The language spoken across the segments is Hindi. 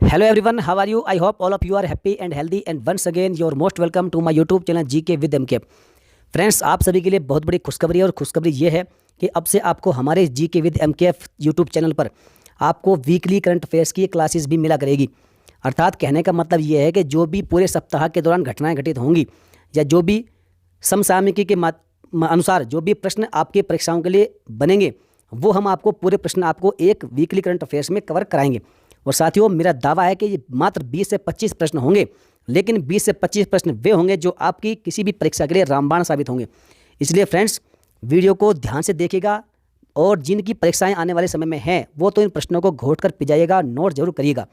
Hello everyone, how are you? I hope all of you are happy and healthy and once again you're most welcome to my YouTube channel GK with MK। Friends, आप सभी के लिए बहुत बड़ी खुशखबरी है और खुशखबरी ये है कि अब से आपको हमारे GK with MK YouTube channel पर आपको वीकली करंट अफेयर्स की क्लासेस भी मिला करेगी। अर्थात कहने का मतलब ये है कि जो भी पूरे सप्ताह के दौरान घटनाएं घटित होंगी या जो भी समसामयिकी के अनुसार जो भी प्रश्न आपके परीक्षाओं के लिए बनेंगे वो हम आपको पूरे प्रश्न आपको एक वीकली करंट अफेयर्स में कवर कराएंगे। और साथियों, मेरा दावा है कि ये मात्र 20 से 25 प्रश्न होंगे, लेकिन 20 से 25 प्रश्न वे होंगे जो आपकी किसी भी परीक्षा के लिए रामबाण साबित होंगे। इसलिए फ्रेंड्स, वीडियो को ध्यान से देखिएगा और जिनकी परीक्षाएं आने वाले समय में हैं वो तो इन प्रश्नों को घोट कर पिजाइएगा, नोट जरूर करिएगा।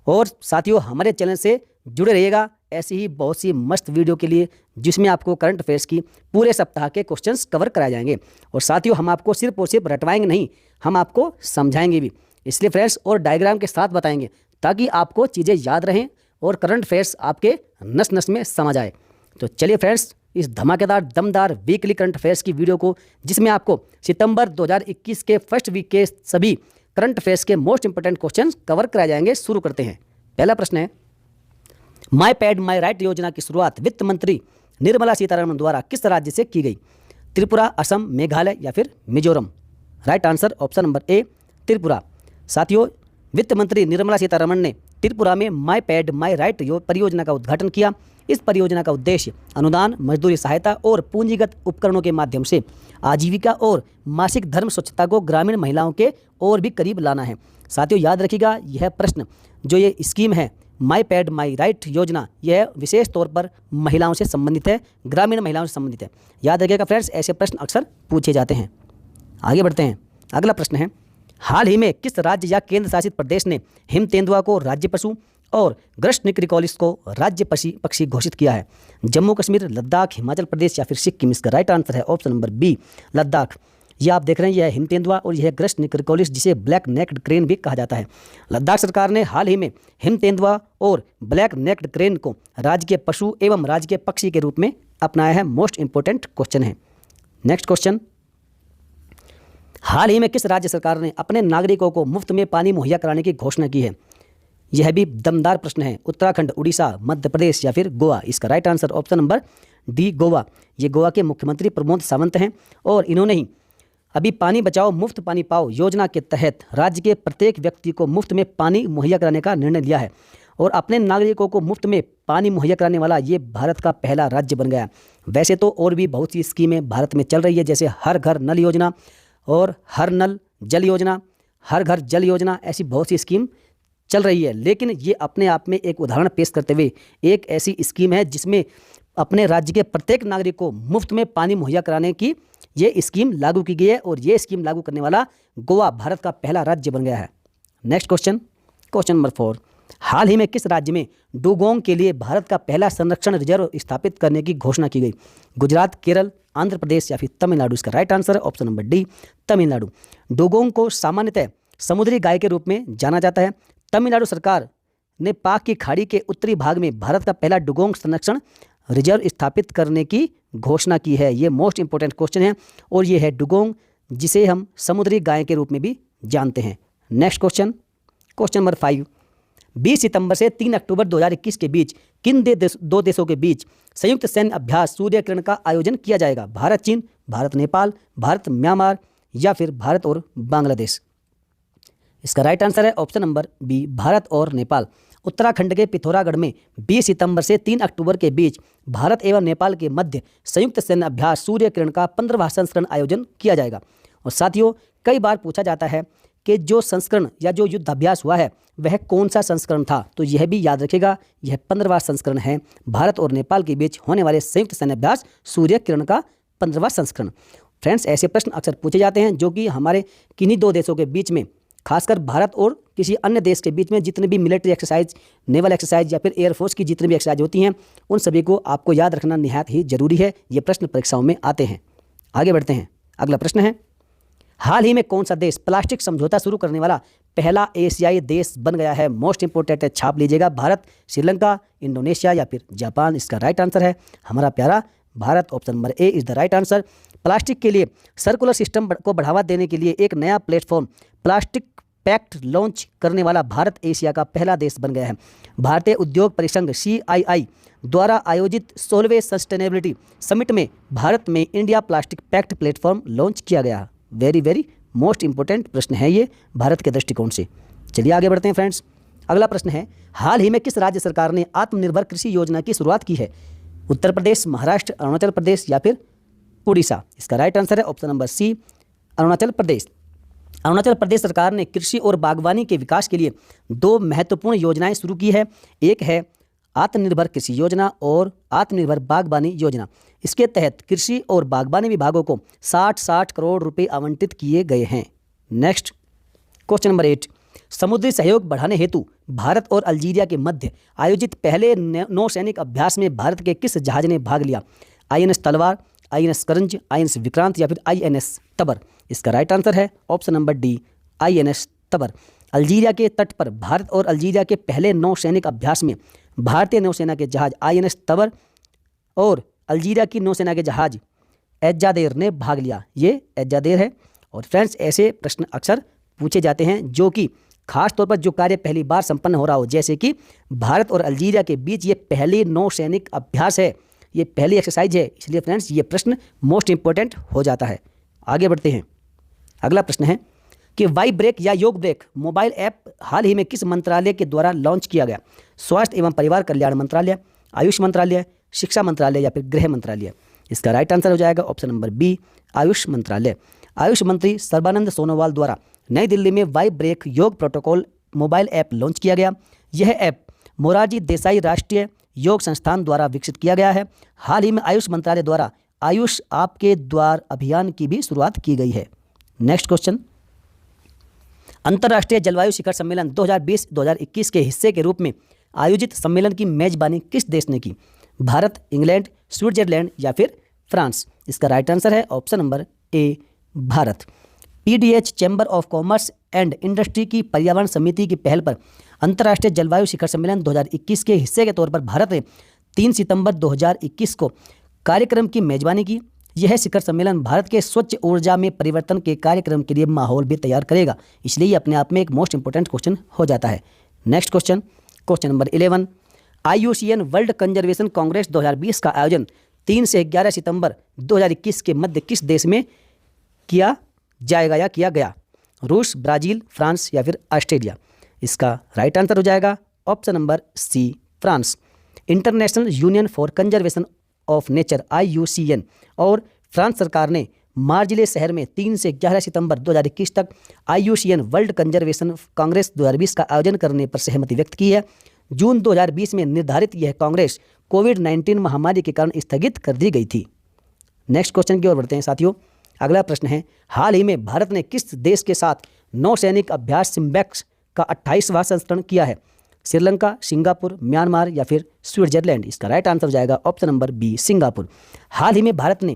और साथियों, हमारे चैनल से जुड़े रहिएगा ऐसी ही बहुत सी मस्त वीडियो के लिए जिसमें आपको करंट अफेयर्स की पूरे सप्ताह के क्वेश्चंस कवर कराए जाएंगे। और साथियों, हम आपको सिर्फ और सिर्फ रटवाएंगे नहीं, हम आपको समझाएंगे भी। इसलिए फ्रेंड्स, और डायग्राम के साथ बताएंगे ताकि आपको चीज़ें याद रहें और करंट अफेयर्स आपके नस नस में समझ आए। तो चलिए फ्रेंड्स, इस धमाकेदार दमदार वीकली करंट अफेयर्स की वीडियो को, जिसमें आपको सितंबर 2021 के फर्स्ट वीक के सभी करंट अफेयर्स के मोस्ट इंपोर्टेंट क्वेश्चन कवर कराए जाएंगे। शुरू करते हैं। पहला प्रश्न है, माई पैड माई राइट योजना की शुरुआत वित्त मंत्री निर्मला सीतारमण द्वारा किस राज्य से की गई? त्रिपुरा, असम, मेघालय या फिर Mizoram? Right answer option number ए, त्रिपुरा। साथियों, वित्त मंत्री निर्मला सीतारमण ने त्रिपुरा में माई पैड माई राइट परियोजना का उद्घाटन किया। इस परियोजना का उद्देश्य अनुदान, मजदूरी सहायता और पूंजीगत उपकरणों के माध्यम से आजीविका और मासिक धर्म स्वच्छता को ग्रामीण महिलाओं के और भी करीब लाना है। साथियों, याद रखिएगा, यह प्रश्न जो ये स्कीम है माई पैड माई राइट योजना, यह विशेष तौर पर महिलाओं से संबंधित है, ग्रामीण महिलाओं से संबंधित है। याद रखिएगा फ्रेंड्स, ऐसे प्रश्न अक्सर पूछे जाते हैं। आगे बढ़ते हैं। अगला प्रश्न है, हाल ही में किस राज्य या केंद्र शासित प्रदेश ने हिम तेंदुआ को राज्य पशु और ग्रस्ट निक्रिकोलिस को राज्य पक्षी घोषित किया है? जम्मू कश्मीर, लद्दाख, हिमाचल प्रदेश या फिर सिक्किम? इसका राइट आंसर है ऑप्शन नंबर बी, लद्दाख। ये आप देख रहे हैं, यह हिम तेंदुआ और यह ग्रस्ट निक्रिकोलिस, जिसे ब्लैक नेक्ड क्रेन भी कहा जाता है। लद्दाख सरकार ने हाल ही में हिम तेंदुआ और ब्लैक नेक्ड क्रेन को राज्य के पशु एवं राज्य के पक्षी के रूप में अपनाया है। मोस्ट इंपोर्टेंट क्वेश्चन है। नेक्स्ट क्वेश्चन, हाल ही में किस राज्य सरकार ने अपने नागरिकों को मुफ्त में पानी मुहैया कराने की घोषणा की है? यह भी दमदार प्रश्न है। उत्तराखंड, उड़ीसा, मध्य प्रदेश या फिर गोवा? इसका right answer option number D, Goa. ये गोवा के मुख्यमंत्री प्रमोद सावंत हैं और इन्होंने ही अभी पानी बचाओ मुफ्त पानी पाओ योजना के तहत राज्य के प्रत्येक व्यक्ति को मुफ्त में पानी मुहैया कराने का निर्णय लिया है और अपने नागरिकों को मुफ्त में पानी मुहैया कराने वाला ये भारत का पहला राज्य बन गया। वैसे तो और भी बहुत सी स्कीमें भारत में चल रही है, जैसे हर घर नल योजना और हर नल जल योजना, हर घर जल योजना, ऐसी बहुत सी स्कीम चल रही है। लेकिन ये अपने आप में एक उदाहरण पेश करते हुए एक ऐसी स्कीम है जिसमें अपने राज्य के प्रत्येक नागरिक को मुफ्त में पानी मुहैया कराने की ये स्कीम लागू की गई है और ये स्कीम लागू करने वाला गोवा भारत का पहला राज्य बन गया है। नेक्स्ट क्वेश्चन, क्वेश्चन नंबर 4, हाल ही में किस राज्य में डुगोंग के लिए भारत का पहला संरक्षण रिजर्व स्थापित करने की घोषणा की गई? गुजरात, केरल, आंध्र प्रदेश या फिर तमिलनाडु? इसका राइट आंसर है option number D, Tamil Nadu. Dugong को सामान्यतः समुद्री गाय के रूप में जाना जाता है। तमिलनाडु सरकार ने पाक की खाड़ी के उत्तरी भाग में भारत का पहला डुगोंग संरक्षण रिजर्व स्थापित करने की घोषणा की है। ये मोस्ट इंपोर्टेंट क्वेश्चन है और ये है डुगोंग, जिसे हम समुद्री गाय के रूप में भी जानते हैं। नेक्स्ट क्वेश्चन, क्वेश्चन नंबर 5, 20 सितंबर से 3 अक्टूबर 2021 के बीच किन दो देशों के बीच संयुक्त सैन्य अभ्यास सूर्य किरण का आयोजन किया जाएगा? भारत चीन, भारत नेपाल, भारत म्यांमार या फिर भारत और बांग्लादेश? इसका राइट आंसर है ऑप्शन नंबर बी, भारत और नेपाल। उत्तराखंड के पिथौरागढ़ में 20 सितंबर से 3 अक्टूबर के बीच भारत एवं नेपाल के मध्य संयुक्त सैन्य अभ्यास सूर्य किरण का 15वां संस्करण आयोजन किया जाएगा। और साथियों, कई बार पूछा जाता है कि जो संस्करण या जो युद्धाभ्यास हुआ है वह कौन सा संस्करण था, तो यह भी याद रखिएगा, यह 15वां संस्करण है। भारत और नेपाल के बीच होने वाले संयुक्त सैन्य अभ्यास सूर्य किरण का 15वां संस्करण। फ्रेंड्स, ऐसे प्रश्न अक्सर पूछे जाते हैं जो कि हमारे किन्हीं दो देशों के बीच में, खासकर भारत और किसी अन्य देश के बीच में जितने भी मिलिट्री एक्सरसाइज, नेवल एक्सरसाइज या फिर एयरफोर्स की जितनी भी एक्सरसाइज होती हैं, उन सभी को आपको याद रखना निहायत ही जरूरी है। ये प्रश्न परीक्षाओं में आते हैं। आगे बढ़ते हैं। अगला प्रश्न है, हाल ही में कौन सा देश प्लास्टिक समझौता शुरू करने वाला पहला एशियाई देश बन गया है? मोस्ट इंपोर्टेंट है, छाप लीजिएगा। भारत, श्रीलंका, इंडोनेशिया या फिर जापान? इसका राइट आंसर है हमारा प्यारा Bharat. Option number A is the right answer. Plastic के लिए सर्कुलर सिस्टम को बढ़ावा देने के लिए एक नया प्लेटफॉर्म प्लास्टिक पैक्ट लॉन्च करने वाला भारत एशिया का पहला देश बन गया है। भारतीय उद्योग परिसंघ CII द्वारा आयोजित 16वें सस्टेनेबिलिटी समिट में भारत में India plastic pact platform launch किया गया। वेरी वेरी मोस्ट इंपोर्टेंट प्रश्न है ये भारत के दृष्टिकोण से। चलिए आगे बढ़ते हैं फ्रेंड्स। अगला प्रश्न है, हाल ही में किस राज्य सरकार ने आत्मनिर्भर कृषि योजना की शुरुआत की है? उत्तर प्रदेश, महाराष्ट्र, अरुणाचल प्रदेश या फिर उड़ीसा? इसका राइट आंसर है ऑप्शन नंबर सी, अरुणाचल प्रदेश। अरुणाचल प्रदेश सरकार ने कृषि और बागवानी के विकास के लिए 2 महत्वपूर्ण योजनाएं शुरू की है। एक है आत्मनिर्भर कृषि योजना और आत्मनिर्भर बागवानी योजना। इसके तहत कृषि और बागवानी विभागों को 60 करोड़ रुपए आवंटित किए गए हैं। नेक्स्ट क्वेश्चन नंबर 8, समुद्री सहयोग बढ़ाने हेतु भारत और अल्जीरिया के मध्य आयोजित पहले नौसैनिक अभ्यास में भारत के किस जहाज ने भाग लिया? INS तलवार, INS करंज, INS विक्रांत या फिर INS तबर? इसका राइट आंसर है option number D, INS Tabar. Algeria के तट पर भारत और अल्जीरिया के पहले नौसैनिक अभ्यास में भारतीय नौसेना के जहाज INS तबर और अल्जीरिया की नौसेना के जहाज एजादेर ने भाग लिया। ये एजादेर है। और फ्रेंड्स, ऐसे प्रश्न अक्सर पूछे जाते हैं जो कि खास तौर पर जो कार्य पहली बार संपन्न हो रहा हो, जैसे कि भारत और अल्जीरिया के बीच ये पहली नौसैनिक अभ्यास है, ये पहली एक्सरसाइज है, इसलिए फ्रेंड्स ये प्रश्न मोस्ट इंपॉर्टेंट हो जाता है। आगे बढ़ते हैं। अगला प्रश्न है कि वाई ब्रेक या योग ब्रेक मोबाइल ऐप हाल ही में किस मंत्रालय के द्वारा लॉन्च किया गया? स्वास्थ्य एवं परिवार कल्याण मंत्रालय, आयुष मंत्रालय, शिक्षा मंत्रालय या फिर गृह मंत्रालय? इसका राइट आंसर हो जाएगा ऑप्शन नंबर बी, आयुष मंत्रालय। आयुष मंत्री सर्बानंद सोनोवाल द्वारा नई दिल्ली में वाई ब्रेक योग प्रोटोकॉल मोबाइल ऐप लॉन्च किया गया। यह ऐप मोरारजी देसाई राष्ट्रीय योग संस्थान द्वारा विकसित किया गया है। हाल ही में आयुष मंत्रालय द्वारा आयुष आपके द्वार अभियान की भी शुरुआत की गई है। नेक्स्ट क्वेश्चन, अंतर्राष्ट्रीय जलवायु शिखर सम्मेलन 2020-2021 के हिस्से के रूप में आयोजित सम्मेलन की मेजबानी किस देश ने की? भारत, इंग्लैंड, स्विट्जरलैंड या फिर फ्रांस? इसका राइट आंसर है option number A, Bharat. PDH chamber of commerce and industry की पर्यावरण समिति की पहल पर अंतर्राष्ट्रीय जलवायु शिखर सम्मेलन 2021 के हिस्से के तौर पर भारत ने 3 सितंबर 2021 को कार्यक्रम की मेजबानी की। यह शिखर सम्मेलन भारत के स्वच्छ ऊर्जा में परिवर्तन के कार्यक्रम के लिए माहौल भी तैयार करेगा, इसलिए ये अपने आप में एक मोस्ट इंपोर्टेंट क्वेश्चन हो जाता है। Next question, question number 11, IUCN world conservation Congress 2020 का आयोजन 3 से 11 सितंबर 2021 के मध्य किस देश में किया जाएगा या किया गया? रूस, ब्राज़ील, फ्रांस या फिर ऑस्ट्रेलिया? इसका राइट आंसर हो जाएगा option number C, France. International Union for Conservation of Nature IUCN और फ्रांस सरकार ने मार्जिले शहर में 3 से 11 सितंबर 2021 तक IUCN वर्ल्ड कंजर्वेशन कांग्रेस 2020 का आयोजन करने पर सहमति व्यक्त की है। जून 2020 में निर्धारित यह कांग्रेस कोविड-19 महामारी के कारण स्थगित कर दी गई थी। नेक्स्ट क्वेश्चन की ओर बढ़ते हैं साथियों। अगला प्रश्न है, हाल ही में भारत ने किस देश के साथ नौसैनिक अभ्यास सिम्बैक्स का 28वां संस्करण किया है? श्रीलंका, सिंगापुर, म्यांमार या फिर स्विट्जरलैंड? इसका राइट आंसर हो जाएगा ऑप्शन नंबर बी, सिंगापुर। हाल ही में भारत ने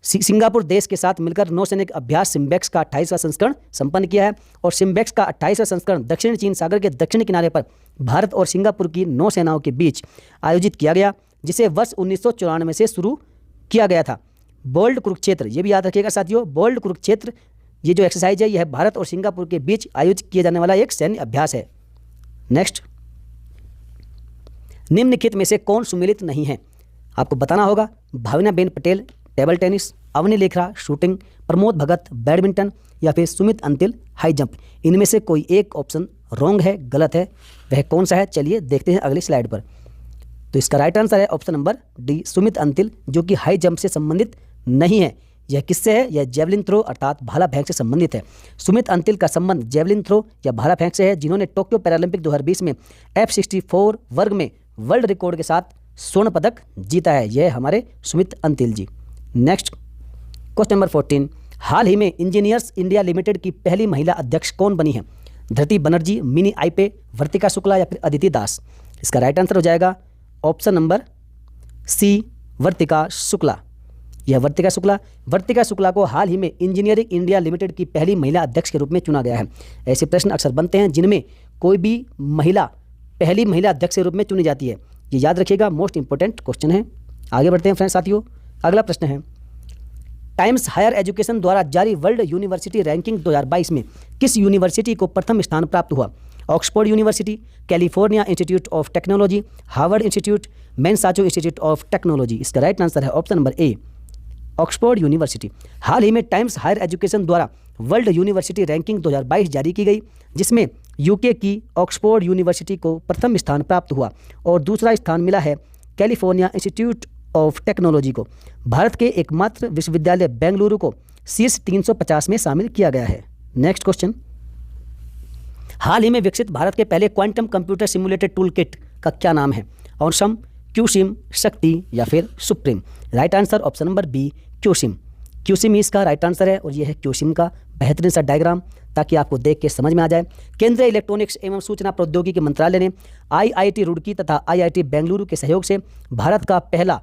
सिंगापुर देश के साथ मिलकर नौसैनिक अभ्यास सिम्बैक्स का 28वां संस्करण संपन्न किया है और सिम्बैक्स का 28वां संस्करण दक्षिण चीन सागर के दक्षिणी किनारे पर भारत और सिंगापुर की नौसेनाओं के बीच आयोजित किया गया, जिसे वर्ष 1994 से शुरू किया गया था। बोल्ड कुरुक्षेत्र, ये भी याद रखिएगा साथियों, बोल्ड कुरुक्षेत्र ये जो एक्सरसाइज है यह भारत और सिंगापुर के बीच आयोजित किया जाने वाला एक सैन्य अभ्यास है। नेक्स्ट, निम्नलिखित में से कौन सुमेलित नहीं है? आपको बताना होगा। Bhavnaben Patel table tennis, Avani Lekhara shooting, Pramod Bhagat badminton या फिर सुमित अंतिल हाई जंप? इनमें से कोई एक ऑप्शन रॉन्ग है, गलत है। वह कौन सा है? चलिए देखते हैं अगली स्लाइड पर। तो इसका राइट आंसर है option number D, Sumit Antil, जो कि हाई जंप से संबंधित नहीं है। यह किससे है? यह जेवलिन थ्रो अर्थात भाला फेंक से संबंधित है। सुमित अंतिल का संबंध जेवलिन थ्रो या भाला फेंक से है, जिन्होंने टोक्यो पैरालंपिक 2020 में F64 वर्ग में वर्ल्ड रिकॉर्ड के साथ स्वर्ण पदक जीता है। यह हमारे सुमित अंतिल जी। नेक्स्ट क्वेश्चन नंबर 14, हाल ही में इंजीनियर्स इंडिया लिमिटेड की पहली महिला अध्यक्ष कौन बनी है? धृति बनर्जी, मिनी आईपे, वर्तिका शुक्ला या फिर अदिति दास? इसका राइट आंसर हो जाएगा ऑप्शन नंबर सी, वर्तिका शुक्ला। यह वर्तिका शुक्ला को हाल ही में इंजीनियरिंग इंडिया लिमिटेड की पहली महिला अध्यक्ष के रूप में चुना गया है। ऐसे प्रश्न अक्सर बनते हैं जिनमें कोई भी महिला पहली महिला अध्यक्ष के रूप में चुनी जाती है। ये याद रखिएगा, मोस्ट इंपोर्टेंट क्वेश्चन है। आगे बढ़ते हैं फ्रेंड्स साथियों। अगला प्रश्न है, टाइम्स हायर एजुकेशन द्वारा जारी वर्ल्ड यूनिवर्सिटी रैंकिंग 2022 में किस यूनिवर्सिटी को प्रथम स्थान प्राप्त हुआ? Oxford University, California Institute of Technology, Harvard Institute, Massachusetts Institute of Technology. इसका राइट आंसर है option number A, Oxford University. हाल ही में टाइम्स हायर एजुकेशन द्वारा वर्ल्ड यूनिवर्सिटी रैंकिंग 2022 जारी की गई, जिसमें यूके की ऑक्सफोर्ड यूनिवर्सिटी को प्रथम स्थान प्राप्त हुआ और दूसरा स्थान मिला है कैलिफोर्निया इंस्टीट्यूट ऑफ टेक्नोलॉजी को। भारत के एकमात्र विश्वविद्यालय बेंगलुरु को शीर्ष 350 में शामिल किया गया है। नेक्स्ट क्वेश्चन, हाल ही में विकसित भारत के पहले quantum computer simulated tool kit का क्या नाम है? ऑसम, क्यूसिम, शक्ति या फिर supreme. Right answer option number B, QSim. QSim इसका राइट आंसर है और यह है क्यूसिम का बेहतरीन सा डायग्राम, ताकि आपको देख के समझ में आ जाए। केंद्रीय इलेक्ट्रॉनिक्स एवं सूचना प्रौद्योगिकी मंत्रालय ने आईआईटी रुड़की तथा आईआईटी बेंगलुरु के सहयोग से भारत का पहला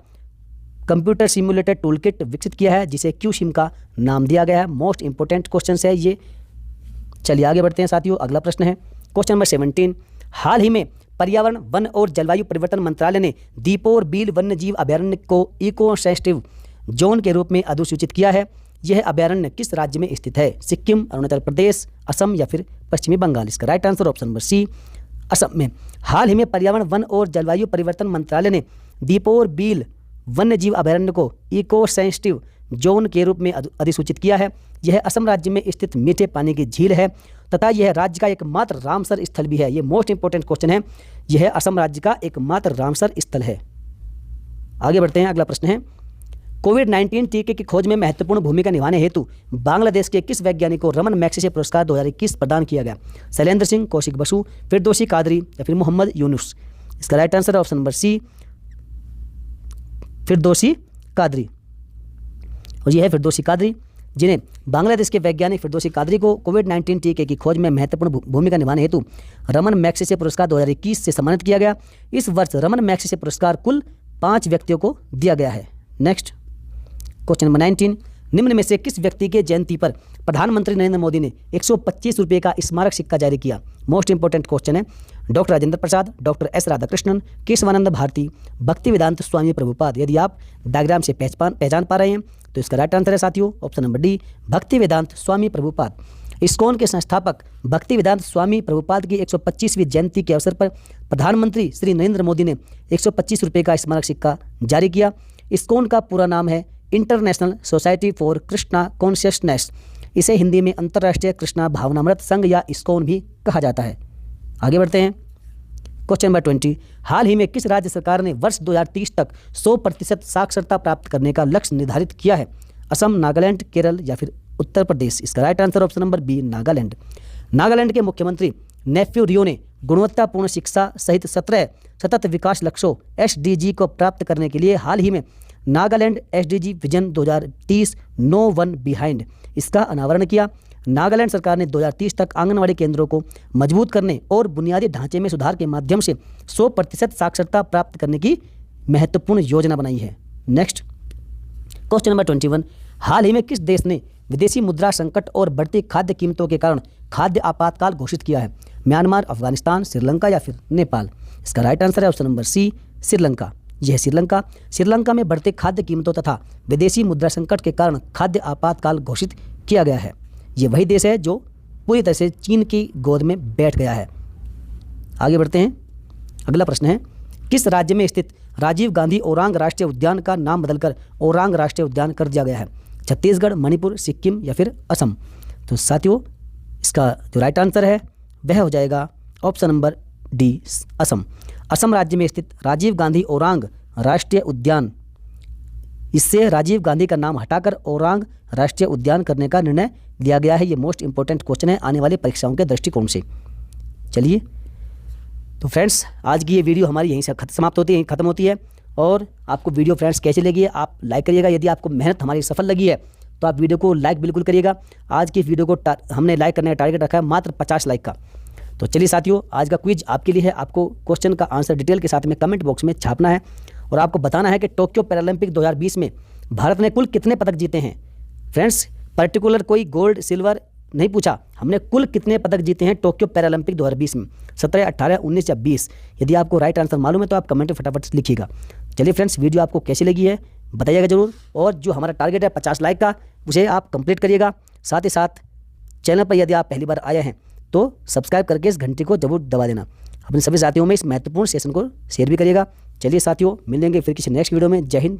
कंप्यूटर सिमुलेटेड टूल किट विकसित किया है, जिसे क्यूसिम का नाम दिया गया है। मोस्ट इंपोर्टेंट क्वेश्चन है ये। चलिए आगे बढ़ते हैं साथियों। अगला प्रश्न है क्वेश्चन नंबर 17। हाल ही में पर्यावरण, वन और जलवायु परिवर्तन मंत्रालय ने दीपोर बील वन्यजीव अभयारण्य को इको सेंसिटिव जोन के रूप में अधिसूचित किया है। यह अभयारण्य किस राज्य में स्थित है? सिक्किम, अरुणाचल प्रदेश, असम या फिर पश्चिमी बंगाल। इसका right answer option number C, Assam में। हाल ही में पर्यावरण, वन और जलवायु परिवर्तन मंत्रालय ने दीपोर बील वन्यजीव अभयारण्य को इको सेंसिटिव जोन के रूप में अधिसूचित किया है। यह असम राज्य में स्थित मीठे पानी की झील है तथा यह राज्य का एकमात्र रामसर स्थल भी है। यह मोस्ट इंपोर्टेंट क्वेश्चन है। यह असम राज्य का एकमात्र रामसर स्थल है। आगे बढ़ते हैं। अगला प्रश्न है कोविड-19 टीके की खोज में महत्वपूर्ण भूमिका निभाने हेतु बांग्लादेश के किस वैज्ञानिक को रमन मैग्सेसे पुरस्कार 2021 प्रदान किया गया? शैलेंद्र सिंह, कौशिक बसु, फिरदौसी कादरी या फिर मोहम्मद यूनुस। इसका राइट आंसर है option number C, Firdausi Qadri. और यह है फिरदौसी कादरी, जिन्हें बांग्लादेश के वैज्ञानिक फिरदौसी कादरी को कोविड-19 टीके की खोज में महत्वपूर्ण भूमिका निभाने हेतु रमन मैग्सेसे पुरस्कार 2021 से सम्मानित किया गया। इस वर्ष रमन मैग्सेसे पुरस्कार कुल 5 व्यक्तियों को दिया गया है। Next question number 19। निम्न में से किस व्यक्ति के जयंती पर प्रधानमंत्री नरेंद्र मोदी ने 125 रुपये का स्मारक सिक्का जारी किया? मोस्ट इंपोर्टेंट क्वेश्चन है। Doctor Rajendra Prasad, doctor S Radhakrishnan, Keshavananda Bharti, Bhaktivedanta स्वामी प्रभुपाद। यदि आप डायग्राम से पहचान पा रहे हैं तो इसका राइट आंसर है साथियों ऑप्शन नंबर डी, भक्तिवेदांत स्वामी प्रभुपाद। इस्कॉन के संस्थापक भक्तिवेदांत स्वामी प्रभुपाद की 125वीं जयंती के अवसर पर प्रधानमंत्री श्री नरेंद्र मोदी ने 125 रुपये का स्मारक सिक्का जारी किया। इस्कॉन का पूरा नाम है international society for Krishna consciousness. इसे हिंदी में अंतर्राष्ट्रीय कृष्णा भावनामृत संघ या इस्कॉन भी कहा जाता है। आगे बढ़ते हैं। Question number 20। हाल ही में किस राज्य सरकार ने वर्ष 2030 तक 100% साक्षरता प्राप्त करने का लक्ष्य निर्धारित किया है? असम, नागालैंड, केरल या फिर उत्तर प्रदेश। इसका right answer option number B, Nagaland. Nagaland के मुख्यमंत्री नेफ्यू रियो ने गुणवत्तापूर्ण शिक्षा सहित 17 सतत विकास लक्ष्यों SDG को प्राप्त करने के लिए हाल ही में Nagaland SDG vision 2030 no one behind इसका अनावरण किया। नागालैंड सरकार ने 2030 तक आंगनवाड़ी केंद्रों को मजबूत करने और बुनियादी ढांचे में सुधार के माध्यम से 100% साक्षरता प्राप्त करने की महत्वपूर्ण योजना बनाई है। Next question number 21। हाल ही में किस देश ने विदेशी मुद्रा संकट और बढ़ती खाद्य कीमतों के कारण खाद्य आपातकाल घोषित किया है? म्यांमार, अफगानिस्तान, श्रीलंका या फिर नेपाल। इसका राइट आंसर है ऑप्शन नंबर सी, श्रीलंका। यह श्रीलंका। श्रीलंका में बढ़ते खाद्य कीमतों तथा विदेशी मुद्रा संकट के कारण खाद्य आपातकाल घोषित किया गया है। ये वही देश है जो पूरी तरह से चीन की गोद में बैठ गया है। आगे बढ़ते हैं। अगला प्रश्न है किस राज्य में स्थित राजीव गांधी ओरांग राष्ट्रीय उद्यान का नाम बदलकर ओरांग राष्ट्रीय उद्यान कर दिया गया है? छत्तीसगढ़, मणिपुर, सिक्किम या फिर असम। तो साथियों इसका जो राइट आंसर है वह हो जाएगा option number D, Assam. Assam राज्य में स्थित राजीव गांधी ओरांग राष्ट्रीय उद्यान, इससे राजीव गांधी का नाम हटाकर ओरांग राष्ट्रीय उद्यान करने का निर्णय लिया गया है। ये मोस्ट इंपॉर्टेंट क्वेश्चन है आने वाली परीक्षाओं के दृष्टिकोण से। चलिए तो फ्रेंड्स आज की ये वीडियो हमारी यहीं से समाप्त होती है, खत्म होती है। और आपको वीडियो फ्रेंड्स कैसी लगी है आप लाइक करिएगा। यदि आपको मेहनत हमारी सफल लगी है तो आप वीडियो को लाइक बिल्कुल करिएगा। आज की वीडियो को हमने लाइक करने का टारगेट रखा है मात्र 50 लाइक का। तो चलिए साथियों आज का क्विज आपके लिए है। आपको क्वेश्चन का आंसर डिटेल के साथ में कमेंट बॉक्स में छापना है और आपको बताना है कि टोक्यो पैरालंपिक 2020 में भारत ने कुल कितने पदक जीते हैं। फ्रेंड्स पर्टिकुलर कोई गोल्ड, सिल्वर नहीं पूछा, हमने कुल कितने पदक जीते हैं टोक्यो पैरालंपिक 2020 में, 17, 18, 19 या 20। यदि आपको राइट आंसर मालूम है तो आप कमेंट में फटाफट लिखिएगा। चलिए फ्रेंड्स, वीडियो आपको कैसी लगी है बताइएगा जरूर, और जो हमारा टारगेट है 50 लाइक का, उसे आप कंप्लीट करिएगा। साथ ही साथ चैनल पर यदि आप पहली बार आए हैं तो सब्सक्राइब करके इस घंटी को जरूर दबा देना। अपने सभी साथियों में इस महत्वपूर्ण सेशन को शेयर भी करिएगा। चलिए साथियों, मिलेंगे फिर किसी नेक्स्ट वीडियो में। जय हिंद।